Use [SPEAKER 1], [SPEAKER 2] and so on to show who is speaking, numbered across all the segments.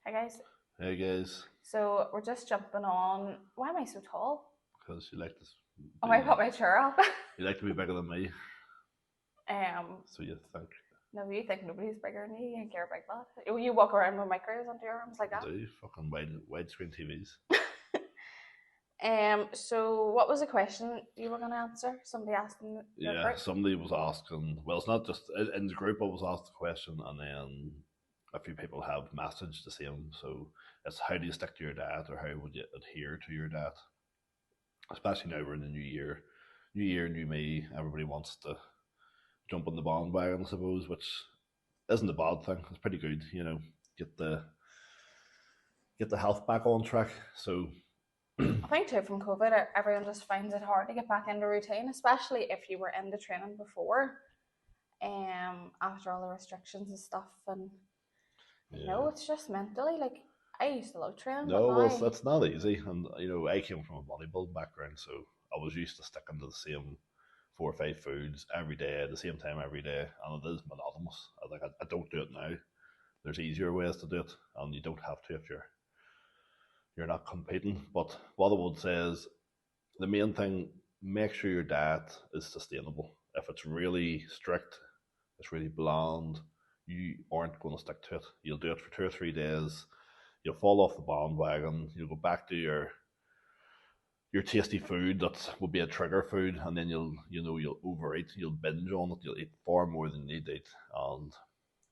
[SPEAKER 1] Hi guys.
[SPEAKER 2] Hey guys,
[SPEAKER 1] So we're just jumping on. Why am I so tall?
[SPEAKER 2] because you like to
[SPEAKER 1] Oh, I
[SPEAKER 2] be
[SPEAKER 1] put my chair up.
[SPEAKER 2] you like to be bigger than me,
[SPEAKER 1] um,
[SPEAKER 2] so you think
[SPEAKER 1] no, you think nobody's bigger than me? You think you're a big lad? You walk around with micros under your arms like
[SPEAKER 2] I
[SPEAKER 1] that.
[SPEAKER 2] do fucking widescreen TVs.
[SPEAKER 1] So what was the question you were going to answer? Somebody asked in your
[SPEAKER 2] Yeah,
[SPEAKER 1] group.
[SPEAKER 2] somebody was asking. Well, it's not just in the group. I was asked the question, and then a few people have messaged the same. So it's how do you stick to your diet, or how would you adhere to your diet? Especially now we're in the new year, new me. Everybody wants to jump on the bandwagon, I suppose, which isn't a bad thing. It's pretty good, get the get the health back on track. So
[SPEAKER 1] I think too from COVID, everyone just finds it hard to get back into routine, especially if you were into training before. After all the restrictions and stuff, and
[SPEAKER 2] yeah,
[SPEAKER 1] it's just mentally like I used to love training, but
[SPEAKER 2] no, well,
[SPEAKER 1] now
[SPEAKER 2] it's not easy, and I came from a bodybuilding background, so I was used to sticking to the same 4 or 5 foods every day at the same time every day, and it is monotonous. I don't do it now. There's easier ways to do it, and you don't have to if you're not competing. But what I would say is the main thing: make sure your diet is sustainable. If it's really strict, it's really bland, you aren't going to stick to it. You'll do it for 2 or 3 days. You'll fall off the bandwagon. You'll go back to your tasty food that would be a trigger food, and then you'll overeat. You'll binge on it. You'll eat far more than you need to eat, and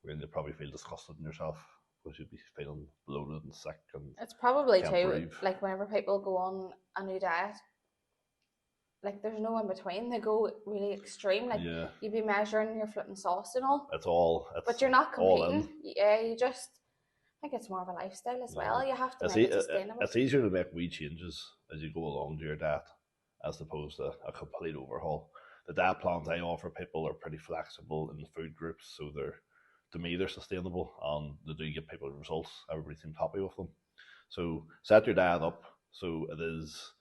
[SPEAKER 2] then you'll probably feel disgusted in yourself because you'll be feeling bloated and sick and
[SPEAKER 1] it's probably
[SPEAKER 2] can't
[SPEAKER 1] too
[SPEAKER 2] breathe.
[SPEAKER 1] like whenever people go on a new diet, like there's no in between. They go really extreme. Like
[SPEAKER 2] Yeah,
[SPEAKER 1] you'd be measuring your flipping sauce and all,
[SPEAKER 2] it's
[SPEAKER 1] but you're not
[SPEAKER 2] all in.
[SPEAKER 1] competing. Yeah, you just I think it's more of a lifestyle as
[SPEAKER 2] Yeah,
[SPEAKER 1] well. You have to
[SPEAKER 2] it's
[SPEAKER 1] make it sustainable.
[SPEAKER 2] it's easier to make wee changes as you go along to your diet, as opposed to a complete overhaul. The diet plans I offer people are pretty flexible in the food groups, so to me they're sustainable and they do give people results. Everybody seems happy with them. So set your diet up so it is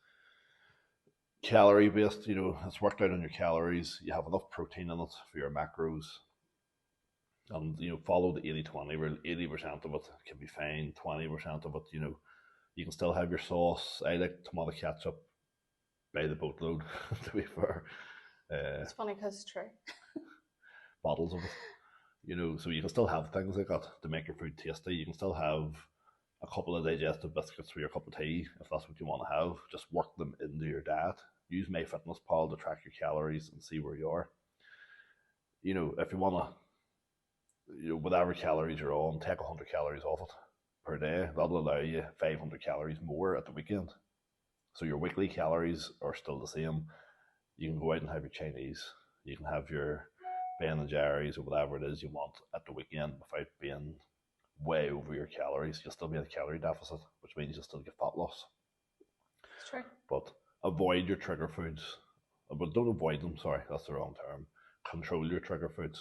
[SPEAKER 2] calorie based. It's worked out on your calories. You have enough protein in it for your macros, and follow the 80-20 where 80% of it can be fine, 20% of it, you can still have your sauce. I like tomato ketchup by the boatload, to be fair.
[SPEAKER 1] It's funny because it's true.
[SPEAKER 2] Bottles of it, so you can still have things like that to make your food tasty. You can still have a couple of digestive biscuits for your cup of tea if that's what you want to have. Just work them into your diet. Use MyFitnessPal to track your calories and see where you are. If you want to, whatever calories you're on, take 100 calories off it per day. That'll allow you 500 calories more at the weekend. So your weekly calories are still the same. You can go out and have your Chinese. You can have your Ben and Jerry's or whatever it is you want at the weekend without being way over your calories. You'll still be in a calorie deficit, which means you'll still get fat loss.
[SPEAKER 1] It's true.
[SPEAKER 2] But avoid your trigger foods. But don't avoid them, sorry, that's the wrong term. Control your trigger foods.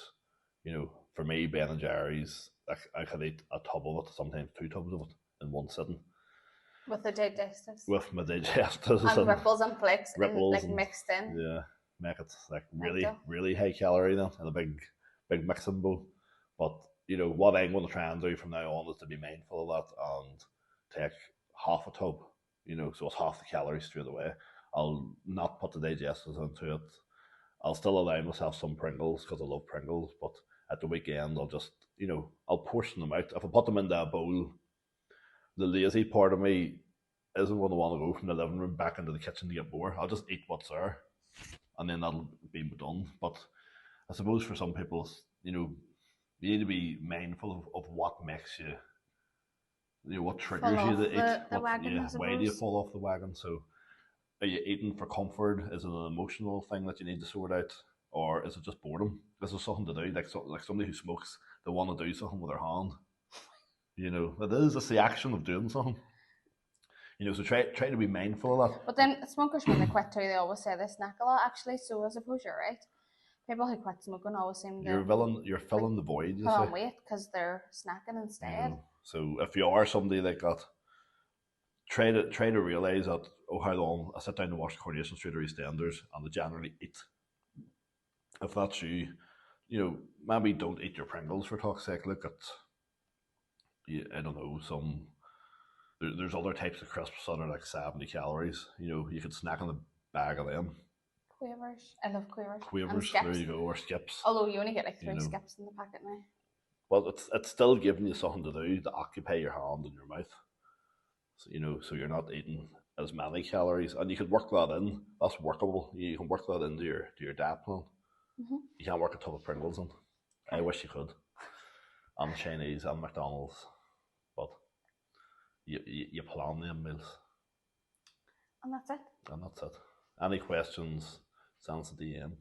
[SPEAKER 2] For me, Ben and Jerry's, I could eat a tub of it, sometimes 2 tubs of it in one sitting.
[SPEAKER 1] With the digestives
[SPEAKER 2] With my digestives
[SPEAKER 1] and ripples and flakes and
[SPEAKER 2] ripples
[SPEAKER 1] like
[SPEAKER 2] and
[SPEAKER 1] mixed in.
[SPEAKER 2] yeah, make it like really,
[SPEAKER 1] Mental.
[SPEAKER 2] really high calorie then in a big mixing bowl. But what I'm going to try and do from now on is to be mindful of that and take half a tub. So it's half the calories straight away. I'll not put the digestives into it. I'll still allow myself some Pringles because I love Pringles, but at the weekend I'll just I'll portion them out. If I put them into a bowl, the lazy part of me isn't going to want to go from the living room back into the kitchen to get more. I'll just eat what's there, and then that'll be done. But I suppose for some people, you need to be mindful of what makes you, what
[SPEAKER 1] Fall
[SPEAKER 2] triggers you
[SPEAKER 1] off
[SPEAKER 2] to eat.
[SPEAKER 1] the wagon, I
[SPEAKER 2] Why do you
[SPEAKER 1] suppose.
[SPEAKER 2] fall off the wagon? So, are you eating for comfort? Is it an emotional thing that you need to sort out, or is it just boredom? Is there something to do? Like somebody who smokes, they want to do something with their hand. It is. It's the action of doing something. So try to be mindful of
[SPEAKER 1] But then smokers, when they quit too, they always say they snack a lot, actually. So I suppose you're right. People who quit smoking always seem to
[SPEAKER 2] you're
[SPEAKER 1] like
[SPEAKER 2] filling the void. You
[SPEAKER 1] put
[SPEAKER 2] see,
[SPEAKER 1] on weight because they're snacking instead.
[SPEAKER 2] So if you are somebody like that, try to realize that how long I sit down to watch Coronation Street or EastEnders, and I generally eat. If that's you, maybe don't eat your Pringles for talk's sake. Look at I don't know, there's other types of crisps that are like 70 calories. You could snack on a bag of them.
[SPEAKER 1] Quavers. I love quavers. And
[SPEAKER 2] Quavers, there
[SPEAKER 1] skips.
[SPEAKER 2] you go, or skips.
[SPEAKER 1] Although you only get like
[SPEAKER 2] You
[SPEAKER 1] three
[SPEAKER 2] know,
[SPEAKER 1] skips in the packet now.
[SPEAKER 2] well, it's still giving you something to do to occupy your hand and your mouth. So you're not eating as many calories, and you could work that in. That's workable. You can work that into your diet plan.
[SPEAKER 1] Mm-hmm.
[SPEAKER 2] You can't work a tub of Pringles in. I wish you could. And Chinese and McDonald's, but you plan them meals,
[SPEAKER 1] And that's it.
[SPEAKER 2] and that's it. Any questions? Sounds at the end.